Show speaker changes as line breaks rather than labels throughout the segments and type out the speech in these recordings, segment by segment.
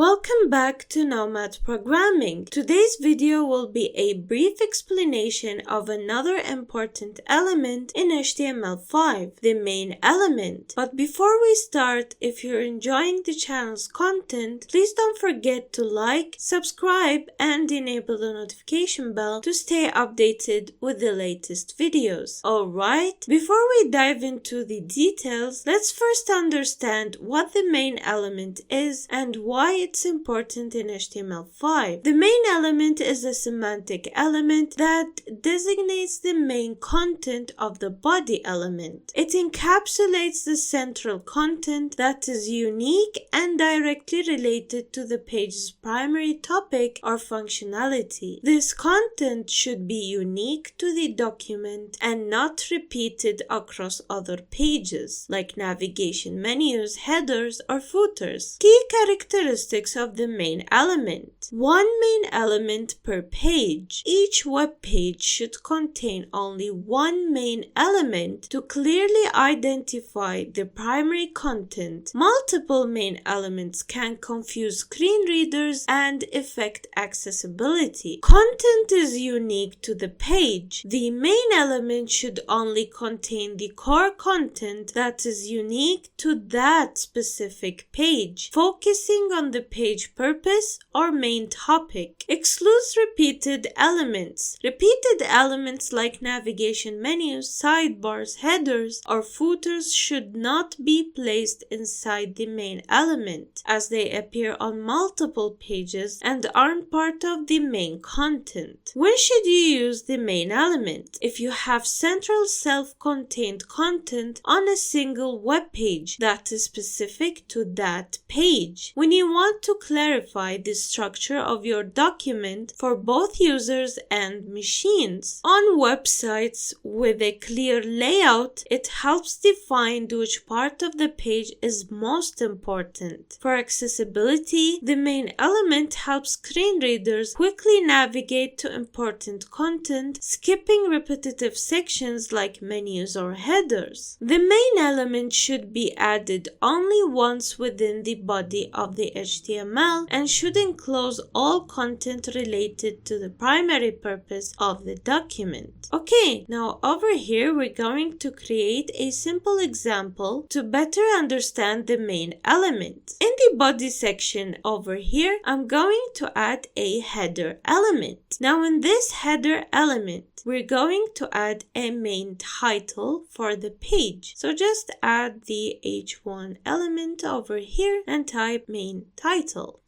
Welcome back to Nomad Programming. Today's video will be a brief explanation of another important element in HTML5, the main element. But before we start, if you're enjoying the channel's content, please don't forget to like, subscribe, and enable the notification bell to stay updated with the latest videos. Alright, before we dive into the details, let's first understand what the main element is and why it's important in HTML5. The main element is a semantic element that designates the main content of the body element. It encapsulates the central content that is unique and directly related to the page's primary topic or functionality. This content should be unique to the document and not repeated across other pages, like navigation menus, headers, or footers. Key characteristics of the main element. One main element per page. Each web page should contain only one main element to clearly identify the primary content. Multiple main elements can confuse screen readers and affect accessibility. Content is unique to the page. The main element should only contain the core content that is unique to that specific page, focusing on the page purpose or main topic. Excludes repeated elements. Repeated elements like navigation menus, sidebars, headers, or footers should not be placed inside the main element, as they appear on multiple pages and aren't part of the main content. When should you use the main element? If you have central self-contained content on a single web page that is specific to that page. When you want to clarify the structure of your document for both users and machines. On websites with a clear layout, it helps define which part of the page is most important. For accessibility, the main element helps screen readers quickly navigate to important content, skipping repetitive sections like menus or headers. The main element should be added only once within the body of the HTML and should enclose all content related to the primary purpose of the document. Okay, now over here we're going to create a simple example to better understand the main element. In the body section over here, I'm going to add a header element. Now in this header element, we're going to add a main title for the page. So just add the h1 element over here and type main title.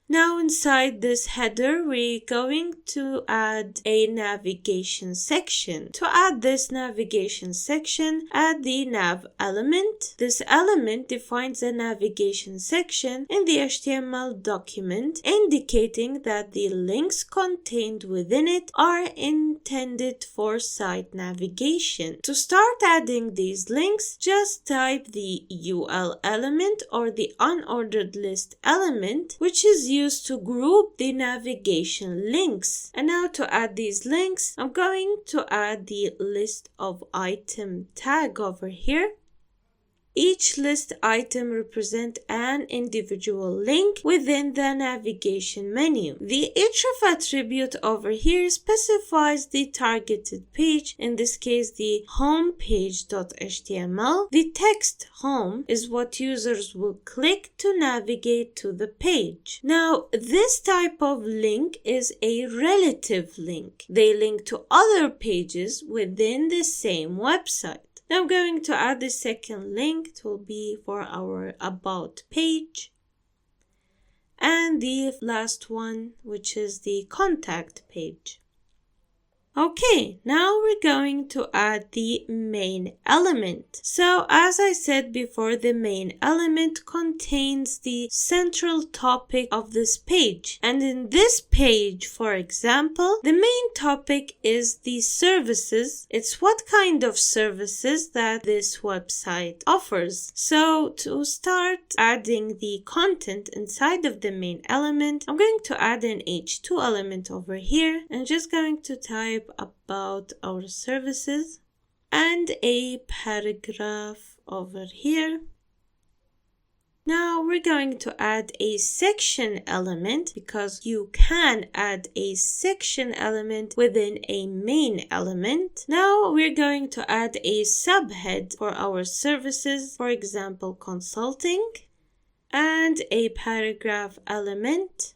Now inside this header, we're going to add a navigation section. To add this navigation section, add the nav element. This element defines a navigation section in the HTML document, indicating that the links contained within it are intended for site navigation. To start adding these links, just type the UL element or the unordered list element, which is used to group the navigation links. And now to add these links, I'm going to add the list of item tag over here. Each list item represents an individual link within the navigation menu. The href attribute over here specifies the targeted page, in this case the homepage.html. The text home is what users will click to navigate to the page. Now this type of link is a relative link. They link to other pages within the same website. Now I'm going to add the second link. It will be for our about page. And the last one, which is the contact page. Okay, now we're going to add the main element. So as I said before, the main element contains the central topic of this page. And in this page, for example, the main topic is the services. It's what kind of services that this website offers. So to start adding the content inside of the main element, I'm going to add an h2 element over here and just going to type about our services and a paragraph over here. Now we're going to add a section element because you can add a section element within a main element. Now we're going to add a subhead for our services, for example, consulting, and a paragraph element.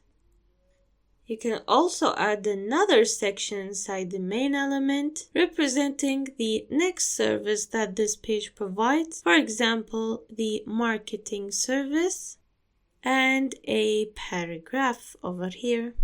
You can also add another section inside the main element representing the next service that this page provides, for example, the marketing service, and a paragraph over here.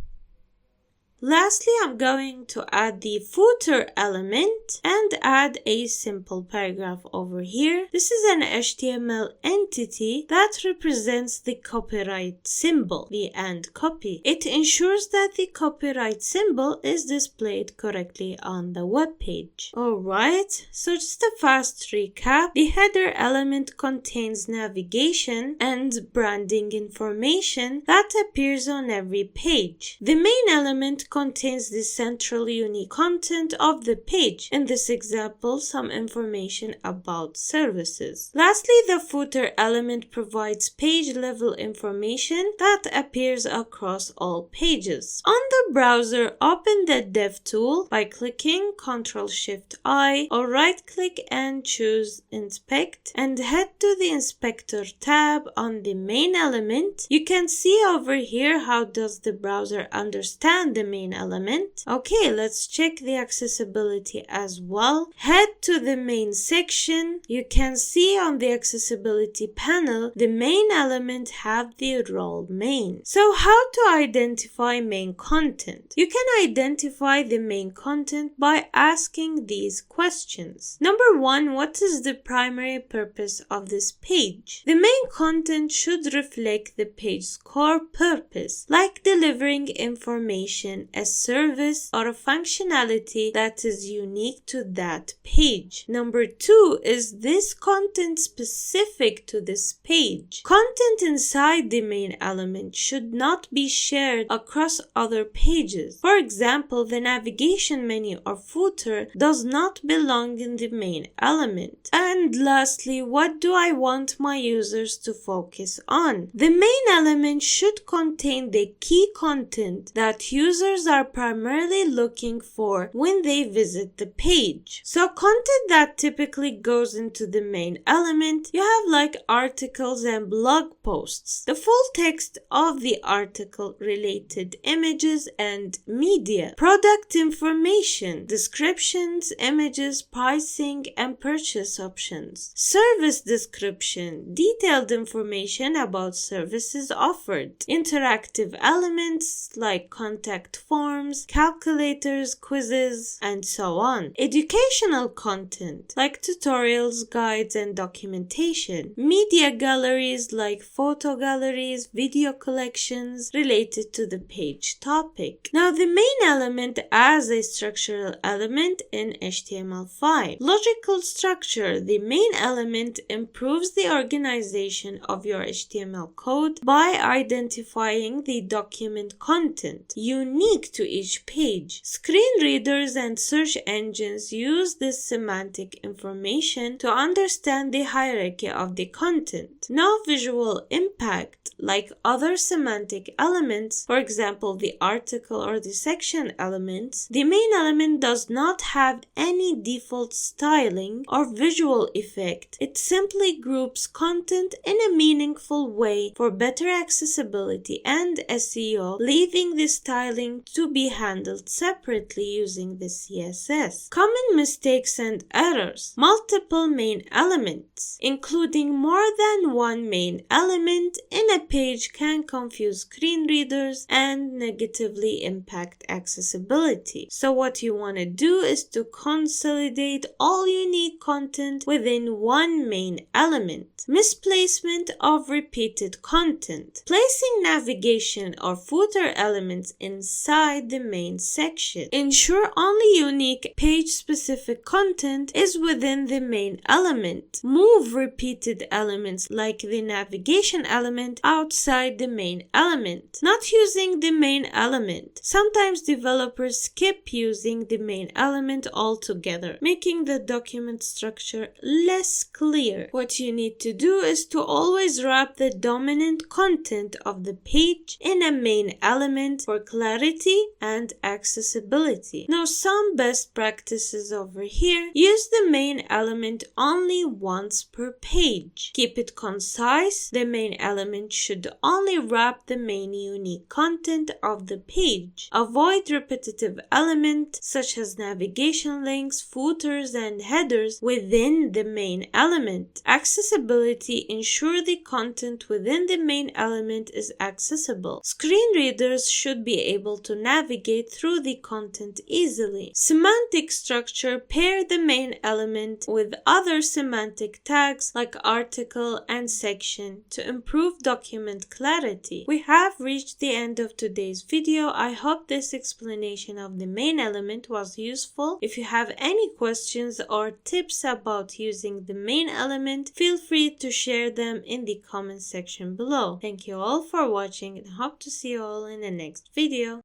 Lastly, I'm going to add the footer element and add a simple paragraph over here. This is an HTML entity that represents the copyright symbol, the and copy. It ensures that the copyright symbol is displayed correctly on the web page. Alright, so just a fast recap. The header element contains navigation and branding information that appears on every page. The main element contains the central unique content of the page. In this example, some information about services. Lastly, the footer element provides page level information that appears across all pages. On the browser, open the Dev tool by clicking Ctrl+Shift+I or right-click and choose Inspect and head to the Inspector tab on the main element. You can see over here how does the browser understand the main element. Okay, let's check the accessibility as well. Head to the main section. You can see on the accessibility panel the main element have the role main. So how to identify main content? You can identify the main content by asking these questions. Number 1, what is the primary purpose of this page? The main content should reflect the page's core purpose, like delivering information, a service, or a functionality that is unique to that page. Number 2, is this content specific to this page? Content inside the main element should not be shared across other pages. For example, the navigation menu or footer does not belong in the main element. And lastly, what do I want my users to focus on? The main element should contain the key content that users are primarily looking for when they visit the page. So content that typically goes into the main element, you have like articles and blog posts, the full text of the article, related images and media, product information, descriptions, images, pricing and purchase options, service description, detailed information about services offered, interactive elements like contact forms, calculators, quizzes, and so on, educational content like tutorials, guides, and documentation, media galleries like photo galleries, video collections related to the page topic. Now, the main element as a structural element in HTML5. Logical structure. The main element improves the organization of your HTML code by identifying the document content unique to each page. Screen readers and search engines use this semantic information to understand the hierarchy of the content. No visual impact. Like other semantic elements, for example the article or the section elements, the main element does not have any default styling or visual effect. It simply groups content in a meaningful way for better accessibility and SEO, leaving the styling to be handled separately using the CSS. Common mistakes and errors. Multiple main elements. Including more than one main element in a page can confuse screen readers and negatively impact accessibility. So what you want to do is to consolidate all unique content within one main element. Misplacement of repeated content. Placing navigation or footer elements inside inside the main section. Ensure only unique page-specific content is within the main element. Move repeated elements like the navigation element outside the main element. Not using the main element. Sometimes developers skip using the main element altogether, making the document structure less clear. What you need to do is to always wrap the dominant content of the page in a main element for clarity and accessibility. Now, some best practices over here: use the main element only once per page. Keep it concise. The main element should only wrap the main unique content of the page. Avoid repetitive elements such as navigation links, footers, and headers within the main element. Accessibility: ensure the content within the main element is accessible. Screen readers should be able to navigate through the content easily. Semantic structure: pair the main element with other semantic tags like article and section to improve document clarity. We have reached the end of today's video. I hope this explanation of the main element was useful. If you have any questions or tips about using the main element, feel free to share them in the comment section below. Thank you all for watching and hope to see you all in the next video.